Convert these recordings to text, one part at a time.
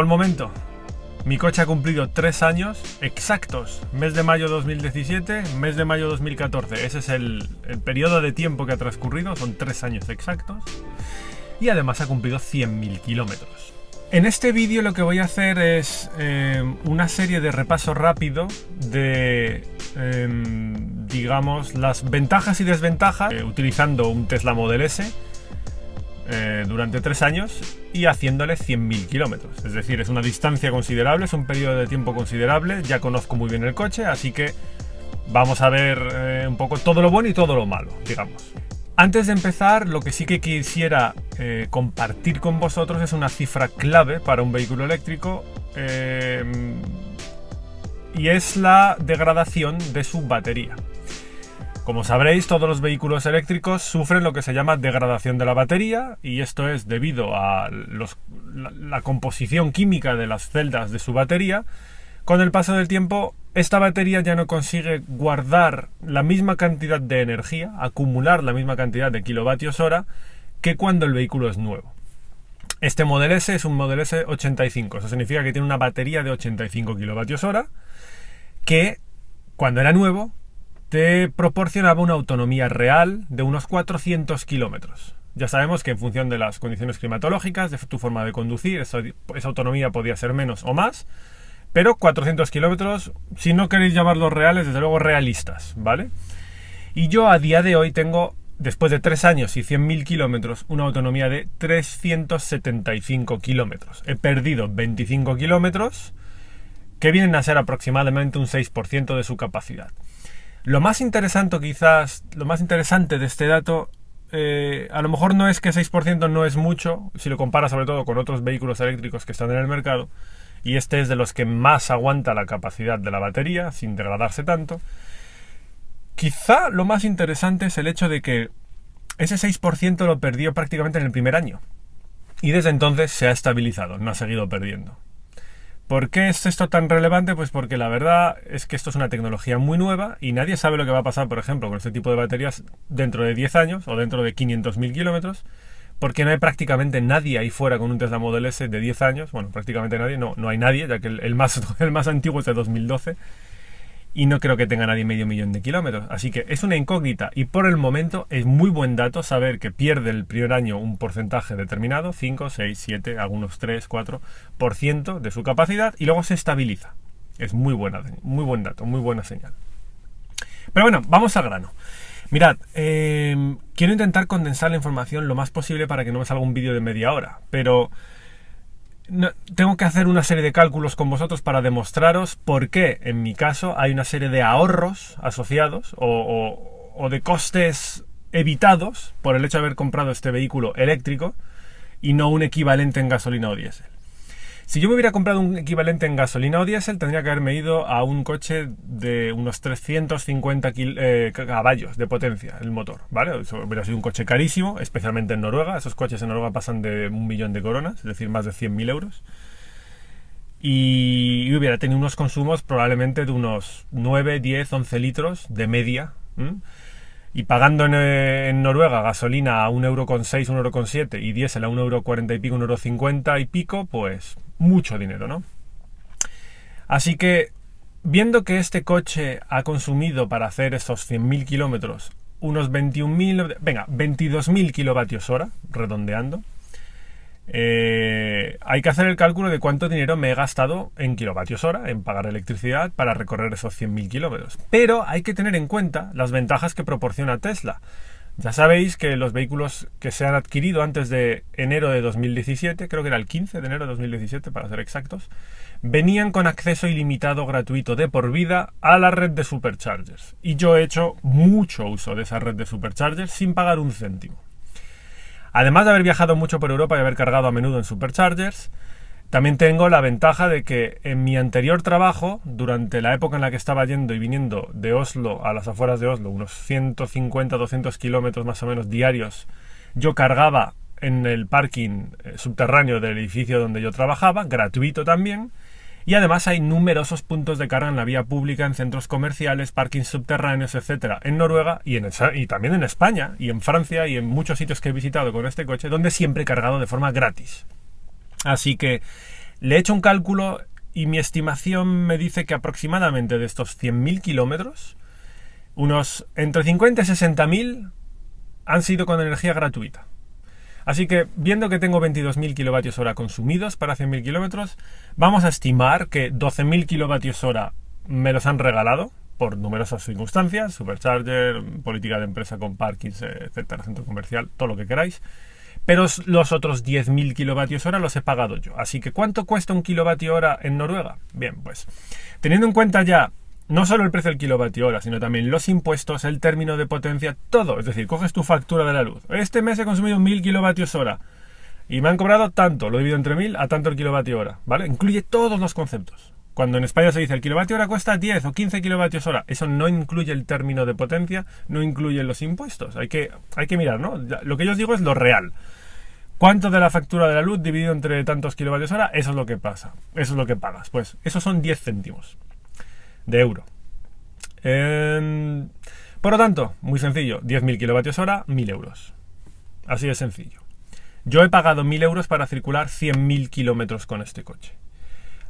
Llegó el momento. Mi coche ha cumplido 3 años exactos. Mes de mayo 2017, mes de mayo 2014. Ese es el periodo de tiempo que ha transcurrido. Son 3 años exactos. Y además ha cumplido 100.000 kilómetros. En este vídeo lo que voy a hacer es una serie de repaso rápido de, digamos, las ventajas y desventajas utilizando un Tesla Model S durante 3 años y haciéndole 100.000 kilómetros. Es decir, es una distancia considerable, es un periodo de tiempo considerable. Ya conozco muy bien el coche, así que vamos a ver un poco todo lo bueno y todo lo malo, digamos. Antes de empezar, lo que sí que quisiera compartir con vosotros es una cifra clave para un vehículo eléctrico y es la degradación de su batería. Como sabréis, todos los vehículos eléctricos sufren lo que se llama degradación de la batería, y esto es debido a la composición química de las celdas de su batería. Con el paso del tiempo, esta batería ya no consigue guardar la misma cantidad de energía, acumular la misma cantidad de kilovatios hora que cuando el vehículo es nuevo. Este Model S es un Model S 85, eso significa que tiene una batería de 85 kilovatios hora que cuando era nuevo te proporcionaba una autonomía real de unos 400 kilómetros. Ya sabemos que en función de las condiciones climatológicas, de tu forma de conducir, esa autonomía podía ser menos o más, pero 400 kilómetros, si no queréis llamarlos reales, desde luego realistas, ¿vale? Y yo a día de hoy tengo, después de 3 años y 100.000 kilómetros, una autonomía de 375 kilómetros. He perdido 25 kilómetros, que vienen a ser aproximadamente un 6% de su capacidad. Lo más interesante quizás, lo más interesante de este dato, a lo mejor no es que 6% no es mucho, si lo comparas sobre todo con otros vehículos eléctricos que están en el mercado, y este es de los que más aguanta la capacidad de la batería, sin degradarse tanto. Quizá lo más interesante es el hecho de que ese 6% lo perdió prácticamente en el primer año, y desde entonces se ha estabilizado, no ha seguido perdiendo. ¿Por qué es esto tan relevante? Pues porque la verdad es que esto es una tecnología muy nueva y nadie sabe lo que va a pasar, por ejemplo, con este tipo de baterías dentro de 10 años o dentro de 500.000 kilómetros, porque no hay prácticamente nadie ahí fuera con un Tesla Model S de 10 años. Bueno, prácticamente nadie, no hay nadie, ya que el más antiguo es de 2012 y no creo que tenga nadie medio millón de kilómetros. Así que es una incógnita y por el momento es muy buen dato saber que pierde el primer año un porcentaje determinado, 5, 6, 7, algunos 3, 4% de su capacidad y luego se estabiliza. Es muy buen dato, muy buena señal. Pero bueno, vamos al grano. Mirad, quiero intentar condensar la información lo más posible para que no me salga un vídeo de media hora, pero tengo que hacer una serie de cálculos con vosotros para demostraros por qué, en mi caso, hay una serie de ahorros asociados o de costes evitados por el hecho de haber comprado este vehículo eléctrico y no un equivalente en gasolina o diésel. Si yo me hubiera comprado un equivalente en gasolina o diésel, tendría que haberme ido a un coche de unos 350 caballos de potencia, el motor, ¿vale? Eso hubiera sido un coche carísimo, especialmente en Noruega. Esos coches en Noruega pasan de 1 millón de coronas, es decir, más de 100.000 euros. Y hubiera tenido unos consumos probablemente de unos 9, 10, 11 litros de media. Y pagando en Noruega gasolina a 1,6 €, 1,7 € y diésel a 1,40 € y pico, 1,50 € y pico, pues mucho dinero, ¿no? Así que, viendo que este coche ha consumido para hacer esos 100.000 kilómetros unos 22.000 kilovatios hora, redondeando, hay que hacer el cálculo de cuánto dinero me he gastado en kilovatios hora, en pagar electricidad para recorrer esos 100.000 kilómetros. Pero hay que tener en cuenta las ventajas que proporciona Tesla. Ya sabéis que los vehículos que se han adquirido antes de enero de 2017, creo que era el 15 de enero de 2017 para ser exactos, venían con acceso ilimitado gratuito de por vida a la red de superchargers. Y yo he hecho mucho uso de esa red de superchargers sin pagar un céntimo. Además de haber viajado mucho por Europa y haber cargado a menudo en superchargers, también tengo la ventaja de que en mi anterior trabajo, durante la época en la que estaba yendo y viniendo de Oslo a las afueras de Oslo, unos 150-200 kilómetros más o menos diarios, yo cargaba en el parking subterráneo del edificio donde yo trabajaba, gratuito también, y además hay numerosos puntos de carga en la vía pública, en centros comerciales, parkings subterráneos, etcétera, en Noruega y también en España y en Francia y en muchos sitios que he visitado con este coche, donde siempre he cargado de forma gratis. Así que Le he hecho un cálculo y mi estimación me dice que aproximadamente de estos 100.000 kilómetros, unos entre 50 y 60.000 han sido con energía gratuita. Así que, viendo que tengo 22.000 kilovatios hora consumidos para 100.000 kilómetros, vamos a estimar que 12.000 kilovatios hora me los han regalado por numerosas circunstancias, supercharger, política de empresa con parkings, etcétera, centro comercial, todo lo que queráis. Pero los otros 10.000 kilovatios hora los he pagado yo. Así que, ¿cuánto cuesta un kilovatio hora en Noruega? Bien, pues, teniendo en cuenta ya no solo el precio del kilovatio hora, sino también los impuestos, el término de potencia, todo. Es decir, coges tu factura de la luz. Este mes he consumido 1.000 kilovatios hora y me han cobrado tanto, lo divido entre 1.000 a tanto el kilovatio hora, ¿vale? Incluye todos los conceptos. Cuando en España se dice el kilovatio hora cuesta 10 o 15 kilovatios hora, eso no incluye el término de potencia, no incluye los impuestos. Hay que mirar, ¿no? Lo que yo os digo es lo real. ¿Cuánto de la factura de la luz dividido entre tantos kilovatios hora? Eso es lo que pasa. Eso es lo que pagas. Pues esos son 10 céntimos de euro. Por lo tanto, muy sencillo, 10.000 kilovatios hora, 1.000 euros. Así de sencillo. Yo he pagado 1.000 euros para circular 100.000 kilómetros con este coche.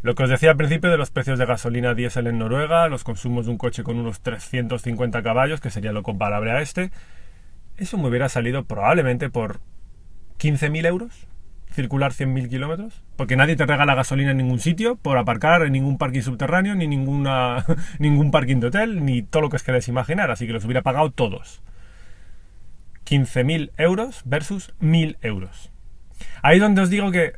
Lo que os decía al principio de los precios de gasolina diésel en Noruega, los consumos de un coche con unos 350 caballos, que sería lo comparable a este, eso me hubiera salido probablemente por 15.000 euros. Circular 100.000 kilómetros, porque nadie te regala gasolina en ningún sitio por aparcar en ningún parking subterráneo, ni ningún parking de hotel, ni todo lo que os queráis imaginar, así que los hubiera pagado todos. 15.000 euros versus 1.000 euros. Ahí es donde os digo que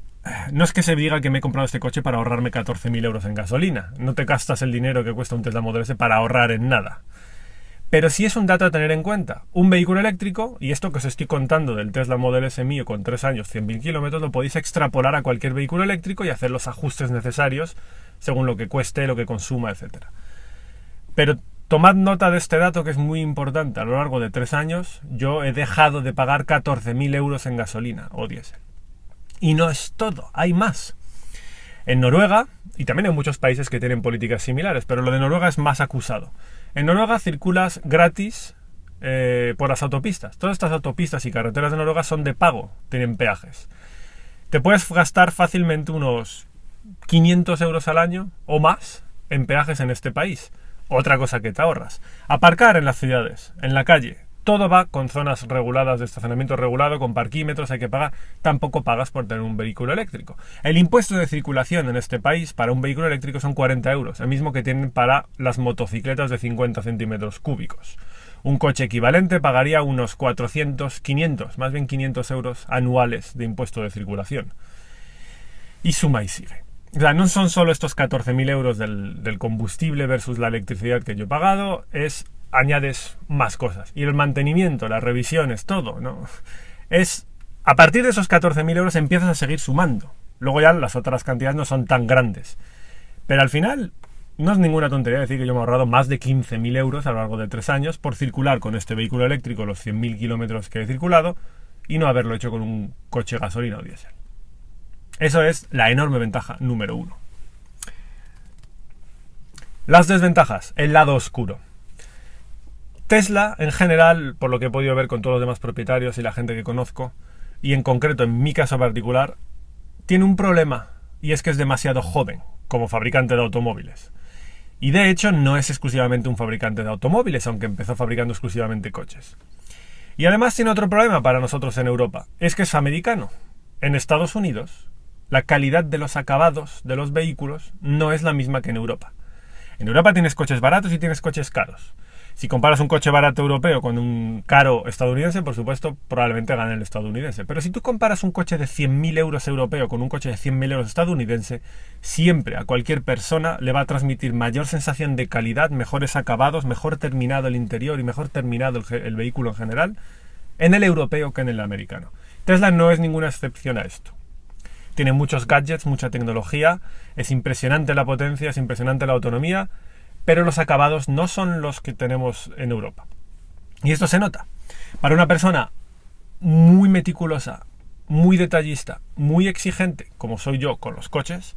no es que se diga que me he comprado este coche para ahorrarme 14.000 euros en gasolina, no te gastas el dinero que cuesta un Tesla Model S para ahorrar en nada. Pero sí es un dato a tener en cuenta. Un vehículo eléctrico, y esto que os estoy contando del Tesla Model S mío con 3 años, 100.000 kilómetros, lo podéis extrapolar a cualquier vehículo eléctrico y hacer los ajustes necesarios según lo que cueste, lo que consuma, etc. Pero tomad nota de este dato que es muy importante. A lo largo de 3 años yo he dejado de pagar 14.000 euros en gasolina o diésel. Y no es todo, hay más. En Noruega, y también en muchos países que tienen políticas similares, pero lo de Noruega es más acusado. En Noruega circulas gratis por las autopistas. Todas estas autopistas y carreteras de Noruega son de pago, tienen peajes. Te puedes gastar fácilmente unos 500 euros al año o más en peajes en este país. Otra cosa que te ahorras. Aparcar en las ciudades, en la calle. Todo va con zonas reguladas de estacionamiento regulado, con parquímetros, hay que pagar. Tampoco pagas por tener un vehículo eléctrico. El impuesto de circulación en este país para un vehículo eléctrico son 40 euros, el mismo que tienen para las motocicletas de 50 centímetros cúbicos. Un coche equivalente pagaría unos 400, 500, más bien 500 euros anuales de impuesto de circulación. Y suma y sigue. O sea, no son solo estos 14.000 euros del combustible versus la electricidad que yo he pagado, añades más cosas. Y el mantenimiento, las revisiones, todo, ¿no? A partir de esos 14.000 euros empiezas a seguir sumando. Luego ya las otras cantidades no son tan grandes. Pero al final no es ninguna tontería decir que yo me he ahorrado más de 15.000 euros a lo largo de 3 años por circular con este vehículo eléctrico los 100.000 kilómetros que he circulado y no haberlo hecho con un coche gasolina o diésel. Eso es la enorme ventaja número 1. Las desventajas, el lado oscuro. Tesla, en general, por lo que he podido ver con todos los demás propietarios y la gente que conozco, y en concreto en mi caso particular, tiene un problema, y es que es demasiado joven como fabricante de automóviles. Y de hecho no es exclusivamente un fabricante de automóviles, aunque empezó fabricando exclusivamente coches. Y además tiene otro problema para nosotros en Europa, es que es americano. En Estados Unidos, la calidad de los acabados de los vehículos no es la misma que en Europa. En Europa tienes coches baratos y tienes coches caros. Si comparas un coche barato europeo con un caro estadounidense, por supuesto, probablemente gane el estadounidense. Pero si tú comparas un coche de 100.000 euros europeo con un coche de 100.000 euros estadounidense, siempre a cualquier persona le va a transmitir mayor sensación de calidad, mejores acabados, mejor terminado el interior y mejor terminado el vehículo en general en el europeo que en el americano. Tesla no es ninguna excepción a esto. Tiene muchos gadgets, mucha tecnología, es impresionante la potencia, es impresionante la autonomía, pero los acabados no son los que tenemos en Europa. Y esto se nota. Para una persona muy meticulosa, muy detallista, muy exigente, como soy yo con los coches,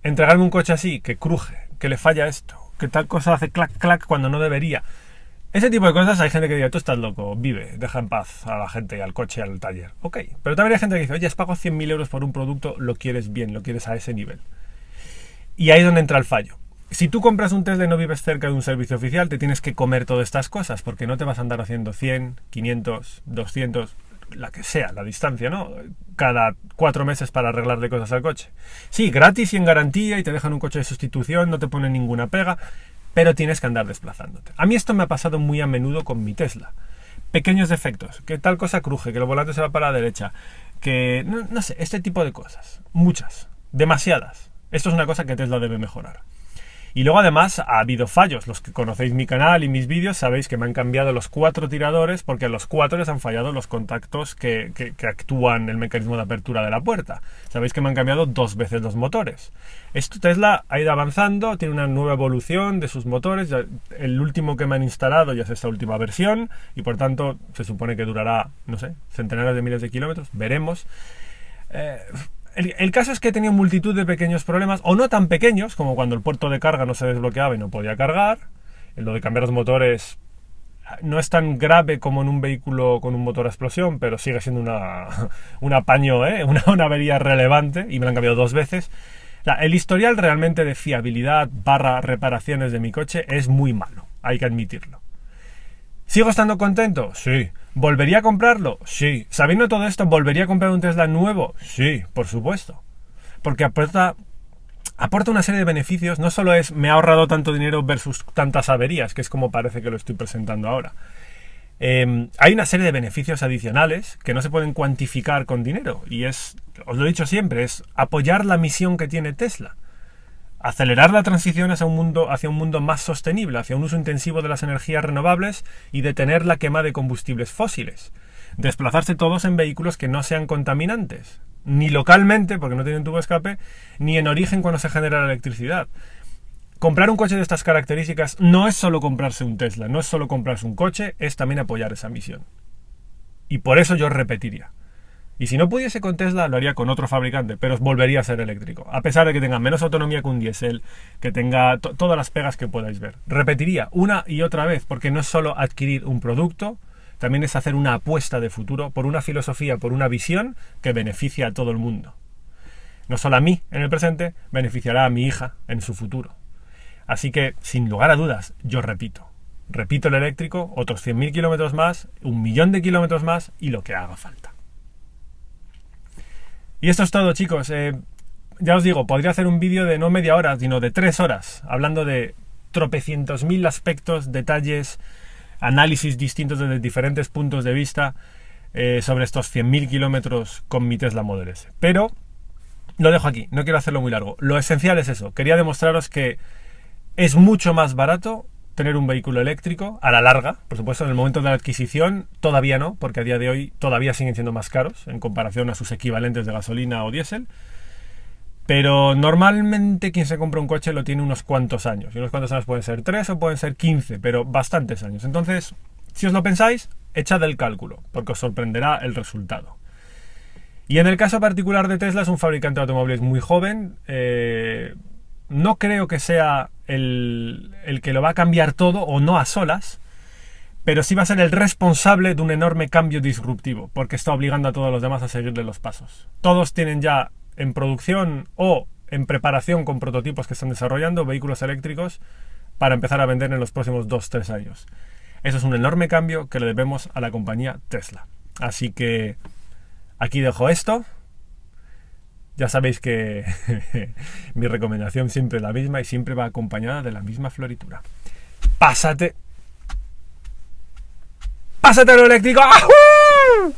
entregarme un coche así, que cruje, que le falla esto, que tal cosa hace clac, clac cuando no debería, Ese tipo de cosas hay gente que dice, tú estás loco, vive, deja en paz a la gente, al coche, al taller. Ok, pero también hay gente que dice, oye, has pagado 100.000 euros por un producto, lo quieres bien, lo quieres a ese nivel. Y ahí es donde entra el fallo. Si tú compras un Tesla y no vives cerca de un servicio oficial, te tienes que comer todas estas cosas, porque no te vas a andar haciendo 100, 500, 200, la que sea, la distancia, ¿no? Cada 4 meses para arreglarle cosas al coche. Sí, gratis y en garantía, y te dejan un coche de sustitución, no te ponen ninguna pega, pero tienes que andar desplazándote. A mí esto me ha pasado muy a menudo con mi Tesla. Pequeños defectos, que tal cosa cruje, que el volante se va para la derecha, que no sé, este tipo de cosas. Muchas, demasiadas. Esto es una cosa que Tesla debe mejorar. Y luego además ha habido fallos. Los que conocéis mi canal y mis vídeos sabéis que me han cambiado los 4 tiradores porque a los 4 les han fallado los contactos que actúan el mecanismo de apertura de la puerta. Sabéis que me han cambiado 2 veces los motores. Esto Tesla ha ido avanzando, tiene una nueva evolución de sus motores. El último que me han instalado ya es esta última versión y por tanto se supone que durará, no sé, centenares de miles de kilómetros. Veremos. El caso es que he tenido multitud de pequeños problemas, o no tan pequeños, como cuando el puerto de carga no se desbloqueaba y no podía cargar. Lo de cambiar los motores no es tan grave como en un vehículo con un motor a explosión, pero sigue siendo un apaño, una avería relevante, y me lo han cambiado 2 veces. El historial realmente de fiabilidad / reparaciones de mi coche es muy malo, hay que admitirlo. ¿Sigo estando contento? Sí. ¿Volvería a comprarlo? Sí. Sabiendo todo esto, ¿volvería a comprar un Tesla nuevo? Sí, por supuesto. Porque aporta una serie de beneficios. No solo es me ha ahorrado tanto dinero versus tantas averías, que es como parece que lo estoy presentando ahora. Hay una serie de beneficios adicionales que no se pueden cuantificar con dinero. Y os lo he dicho siempre, es apoyar la misión que tiene Tesla. Acelerar la transición hacia un mundo más sostenible, hacia un uso intensivo de las energías renovables y detener la quema de combustibles fósiles. Desplazarse todos en vehículos que no sean contaminantes, ni localmente, porque no tienen tubo de escape, ni en origen cuando se genera la electricidad. Comprar un coche de estas características no es solo comprarse un Tesla, no es solo comprarse un coche, es también apoyar esa misión. Y por eso yo repetiría. Y si no pudiese con Tesla, lo haría con otro fabricante, pero volvería a ser eléctrico. A pesar de que tenga menos autonomía que un diésel, que tenga todas las pegas que podáis ver. Repetiría una y otra vez, porque no es solo adquirir un producto, también es hacer una apuesta de futuro por una filosofía, por una visión que beneficia a todo el mundo. No solo a mí en el presente, beneficiará a mi hija en su futuro. Así que, sin lugar a dudas, yo repito el eléctrico, otros 100.000 kilómetros más, 1.000.000 de kilómetros más y lo que haga falta. Y esto es todo, chicos. Ya os digo, podría hacer un vídeo de no media hora, sino de 3 horas, hablando de tropecientos mil aspectos, detalles, análisis distintos desde diferentes puntos de vista sobre estos 100.000 kilómetros con mi Tesla Model S. Pero lo dejo aquí, no quiero hacerlo muy largo. Lo esencial es eso. Quería demostraros que es mucho más barato tener un vehículo eléctrico a la larga. Por supuesto, en el momento de la adquisición todavía no, porque a día de hoy todavía siguen siendo más caros en comparación a sus equivalentes de gasolina o diésel. Pero normalmente quien se compra un coche lo tiene unos cuantos años. Y unos cuantos años pueden ser 3 o pueden ser 15, pero bastantes años. Entonces, si os lo pensáis, echad el cálculo, porque os sorprenderá el resultado. Y en el caso particular de Tesla, es un fabricante de automóviles muy joven. No creo que sea el que lo va a cambiar todo, o no a solas, pero sí va a ser el responsable de un enorme cambio disruptivo, porque está obligando a todos los demás a seguirle los pasos. Todos tienen ya en producción o en preparación con prototipos que están desarrollando vehículos eléctricos para empezar a vender en los próximos 2-3 años. Eso es un enorme cambio que le debemos a la compañía Tesla. Así que aquí dejo esto. Ya sabéis que mi recomendación siempre es la misma y siempre va acompañada de la misma floritura. ¡Pásate! ¡Pásate lo eléctrico! ¡Ajú!